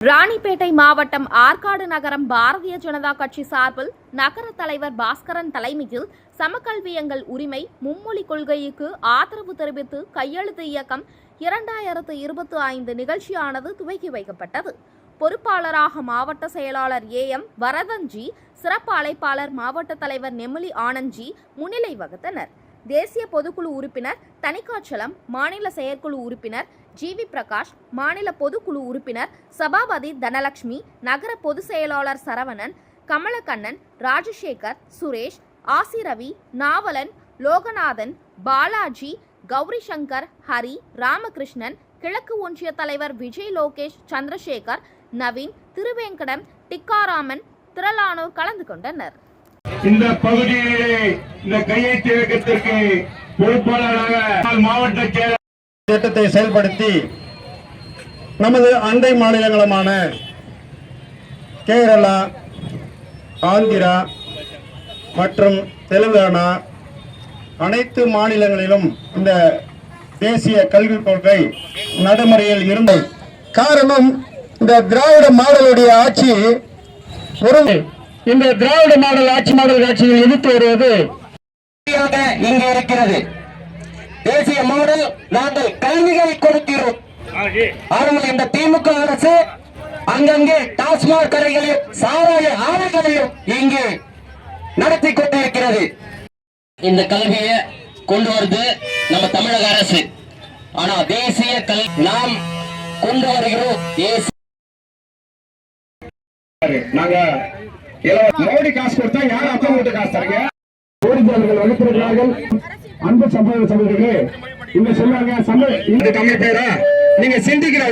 ராணிப்பேட்டை மாவட்டம் ஆற்காடு நகரம் பாரதிய ஜனதா கட்சி சார்பில் நகர தலைவர் பாஸ்கரன் தலைமையில் சமக்கல்வியங்கள் உரிமை மும்மொழி கொள்கைக்கு ஆதரவு தெரிவித்து கையெழுத்து இயக்கம் 2025 நிகழ்ச்சியானது துவக்கி வைக்கப்பட்டது. பொறுப்பாளராக மாவட்ட செயலாளர் AM வரதன்ஜி, சிறப்பு அழைப்பாளர் மாவட்ட தலைவர் நெமிலி ஆனந்த்ஜி முன்னிலை வகித்தனர். தேசிய பொதுக்குழு உறுப்பினர் தணிகாச்சலம், மாநில செயற்குழு உறுப்பினர் GV பிரகாஷ், மாநில பொதுக்குழு உறுப்பினர் சபாபதி தனலட்சுமி, நகர பொதுச் செயலாளர் சரவணன், கமலக்கண்ணன், ராஜசேகர், சுரேஷ், ஆசிரவி, நாவலன், லோகநாதன், பாலாஜி, கௌரி சங்கர், ஹரி, ராமகிருஷ்ணன், கிழக்கு ஒன்றிய தலைவர் விஜய் லோகேஷ், சந்திரசேகர், நவீன், திருவேங்கடம், டிக்காராமன் திரளானோர் கலந்து கொண்டனர். இந்த பகுதியிலே இந்த கையெழுத்து இயக்கத்திற்கு பொறுப்பாளராக மாவட்ட செயலாளர் திட்டத்தை செயல்படுத்தி நமது அண்டை மாநிலங்களுமான கேரளா, ஆந்திரா மற்றும் தெலுங்கானா அனைத்து மாநிலங்களிலும் இந்த தேசிய கல்விக் கொள்கை நடைமுறையில் இருந்தது. காரணம், இந்த திராவிட மாடலுடைய ஆட்சி இந்த திராவிட மாடல் ஆட்சியை எதிர்த்து வருவது இங்கே இருக்கிறது. தேசிய மாடல் நாங்கள் கல்விகளை கொடுக்கிறோம். ஆனால் இந்த திமுக அரசு அங்கங்கே டாஸ்மாக் கடைகளையும் சாராய ஆலைகளையும் இங்கே நடத்தி கொண்டிருக்கிறது. இந்த கல்வியை கொண்டு வருது நம்ம தமிழக அரசு. ஆனா தேசிய கல்வி நாம் கொண்டு வருகிறோம். நாங்க மோடி காசு கொடுத்தா யாரும் அப்பா வீட்டு காசு தரீங்க? மோடி அவர்கள் வகுத்திருக்கிறார்கள். அன்பு சகோதரர்களே, இங்க சொன்னாங்க இந்த கம்மி பேரா நீங்க சிந்திக்கிற